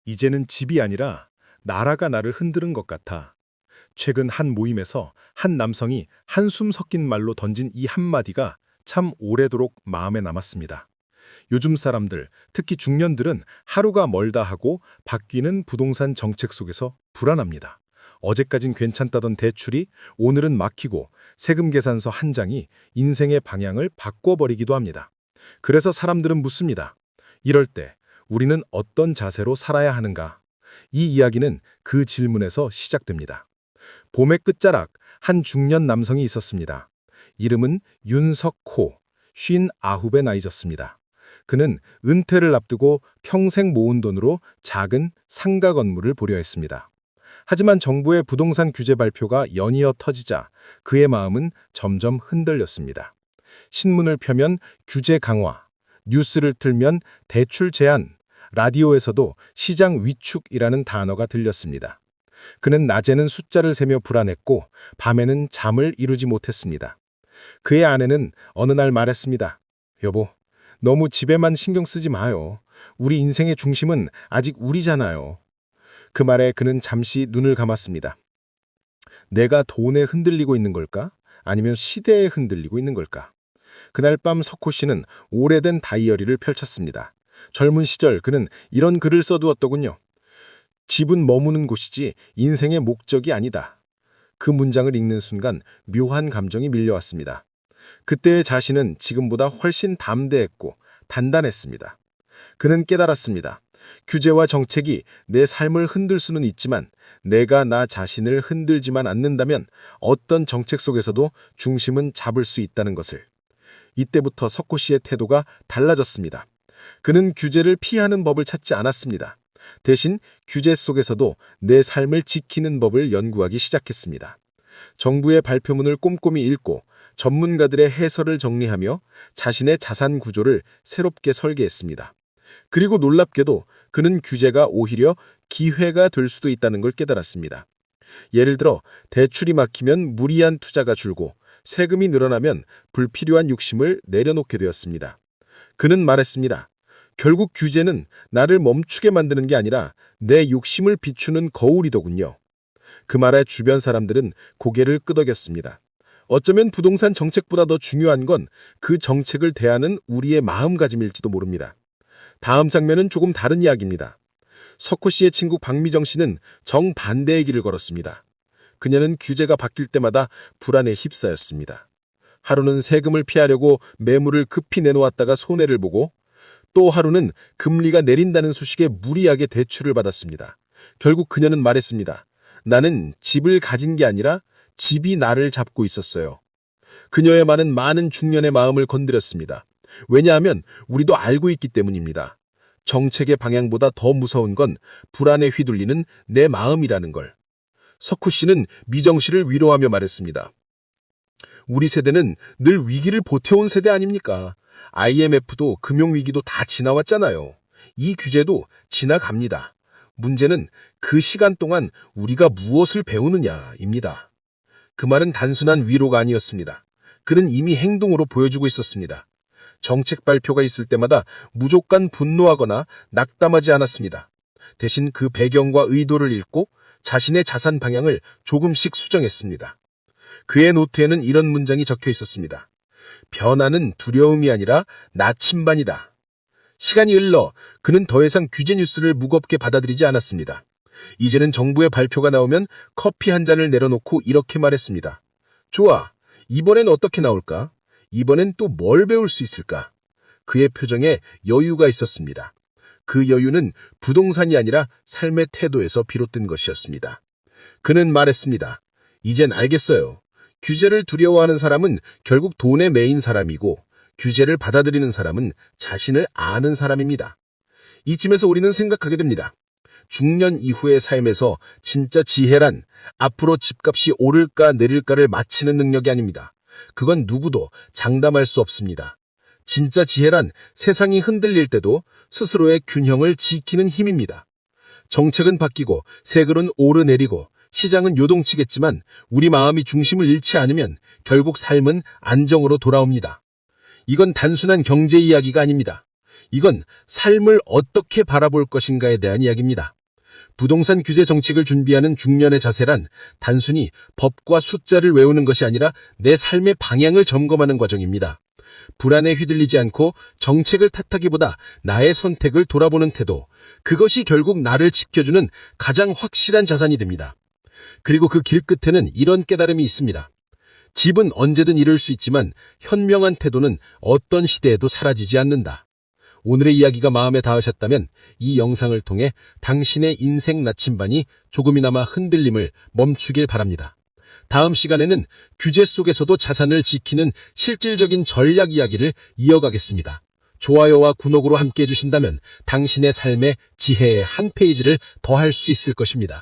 이제는 집이 아니라 나라가 나를 흔드는 것 같아. 최근 한 모임에서 한 남성이 한숨 섞인 말로 던진 이 한마디가 참 오래도록 마음에 남았습니다. 요즘 사람들, 특히 중년들은 하루가 멀다 하고 바뀌는 부동산 정책 속에서 불안합니다. 어제까진 괜찮다던 대출이 오늘은 막히고 세금 계산서 한 장이 인생의 방향을 바꿔버리기도 합니다. 그래서 사람들은 묻습니다. 이럴 때 우리는 어떤 자세로 살아야 하는가? 이 이야기는 그 질문에서 시작됩니다. 봄의 끝자락 한 중년 남성이 있었습니다. 이름은 윤석호, 59의 나이였습니다. 그는 은퇴를 앞두고 평생 모은 돈으로 작은 상가 건물을 보려 했습니다. 하지만 정부의 부동산 규제 발표가 연이어 터지자 그의 마음은 점점 흔들렸습니다. 신문을 펴면 규제 강화, 뉴스를 틀면 대출 제한, 라디오에서도 시장 위축이라는 단어가 들렸습니다. 그는 낮에는 숫자를 세며 불안했고 밤에는 잠을 이루지 못했습니다. 그의 아내는 어느 날 말했습니다. 여보, 너무 집에만 신경 쓰지 마요. 우리 인생의 중심은 아직 우리잖아요. 그 말에 그는 잠시 눈을 감았습니다. 내가 돈에 흔들리고 있는 걸까? 아니면 시대에 흔들리고 있는 걸까? 그날 밤 석호 씨는 오래된 다이어리를 펼쳤습니다. 젊은 시절 그는 이런 글을 써두었더군요. 집은 머무는 곳이지 인생의 목적이 아니다. 그 문장을 읽는 순간 묘한 감정이 밀려왔습니다. 그때의 자신은 지금보다 훨씬 담대했고 단단했습니다. 그는 깨달았습니다. 규제와 정책이 내 삶을 흔들 수는 있지만 내가 나 자신을 흔들지만 않는다면 어떤 정책 속에서도 중심은 잡을 수 있다는 것을. 이때부터 석호 씨의 태도가 달라졌습니다. 그는 규제를 피하는 법을 찾지 않았습니다. 대신 규제 속에서도 내 삶을 지키는 법을 연구하기 시작했습니다. 정부의 발표문을 꼼꼼히 읽고 전문가들의 해설을 정리하며 자신의 자산 구조를 새롭게 설계했습니다. 그리고 놀랍게도 그는 규제가 오히려 기회가 될 수도 있다는 걸 깨달았습니다. 예를 들어 대출이 막히면 무리한 투자가 줄고 세금이 늘어나면 불필요한 욕심을 내려놓게 되었습니다. 그는 말했습니다. 결국 규제는 나를 멈추게 만드는 게 아니라 내 욕심을 비추는 거울이더군요. 그 말에 주변 사람들은 고개를 끄덕였습니다. 어쩌면 부동산 정책보다 더 중요한 건 그 정책을 대하는 우리의 마음가짐일지도 모릅니다. 다음 장면은 조금 다른 이야기입니다. 석호 씨의 친구 박미정 씨는 정반대의 길을 걸었습니다. 그녀는 규제가 바뀔 때마다 불안에 휩싸였습니다. 하루는 세금을 피하려고 매물을 급히 내놓았다가 손해를 보고 또 하루는 금리가 내린다는 소식에 무리하게 대출을 받았습니다. 결국 그녀는 말했습니다. 나는 집을 가진 게 아니라 집이 나를 잡고 있었어요. 그녀의 말은 많은 중년의 마음을 건드렸습니다. 왜냐하면 우리도 알고 있기 때문입니다. 정책의 방향보다 더 무서운 건 불안에 휘둘리는 내 마음이라는 걸. 석호 씨는 미정 씨를 위로하며 말했습니다. 우리 세대는 늘 위기를 보태온 세대 아닙니까? IMF도 금융위기도 다 지나왔잖아요. 이 규제도 지나갑니다. 문제는 그 시간 동안 우리가 무엇을 배우느냐입니다. 그 말은 단순한 위로가 아니었습니다. 그는 이미 행동으로 보여주고 있었습니다. 정책 발표가 있을 때마다 무조건 분노하거나 낙담하지 않았습니다. 대신 그 배경과 의도를 읽고 자신의 자산 방향을 조금씩 수정했습니다. 그의 노트에는 이런 문장이 적혀 있었습니다. 변화는 두려움이 아니라 나침반이다. 시간이 흘러 그는 더 이상 규제 뉴스를 무겁게 받아들이지 않았습니다. 이제는 정부의 발표가 나오면 커피 한 잔을 내려놓고 이렇게 말했습니다. 좋아, 이번엔 어떻게 나올까? 이번엔 또 뭘 배울 수 있을까? 그의 표정에 여유가 있었습니다. 그 여유는 부동산이 아니라 삶의 태도에서 비롯된 것이었습니다. 그는 말했습니다. 이젠 알겠어요. 규제를 두려워하는 사람은 결국 돈에 매인 사람이고 규제를 받아들이는 사람은 자신을 아는 사람입니다. 이쯤에서 우리는 생각하게 됩니다. 중년 이후의 삶에서 진짜 지혜란 앞으로 집값이 오를까 내릴까를 맞히는 능력이 아닙니다. 그건 누구도 장담할 수 없습니다. 진짜 지혜란 세상이 흔들릴 때도 스스로의 균형을 지키는 힘입니다. 정책은 바뀌고 세금은 오르내리고 시장은 요동치겠지만 우리 마음이 중심을 잃지 않으면 결국 삶은 안정으로 돌아옵니다. 이건 단순한 경제 이야기가 아닙니다. 이건 삶을 어떻게 바라볼 것인가에 대한 이야기입니다. 부동산 규제 정책을 준비하는 중년의 자세란 단순히 법과 숫자를 외우는 것이 아니라 내 삶의 방향을 점검하는 과정입니다. 불안에 휘둘리지 않고 정책을 탓하기보다 나의 선택을 돌아보는 태도, 그것이 결국 나를 지켜주는 가장 확실한 자산이 됩니다. 그리고 그 길 끝에는 이런 깨달음이 있습니다. 집은 언제든 잃을 수 있지만 현명한 태도는 어떤 시대에도 사라지지 않는다. 오늘의 이야기가 마음에 닿으셨다면 이 영상을 통해 당신의 인생 나침반이 조금이나마 흔들림을 멈추길 바랍니다. 다음 시간에는 규제 속에서도 자산을 지키는 실질적인 전략 이야기를 이어가겠습니다. 좋아요와 구독으로 함께해 주신다면 당신의 삶의 지혜의 한 페이지를 더할 수 있을 것입니다.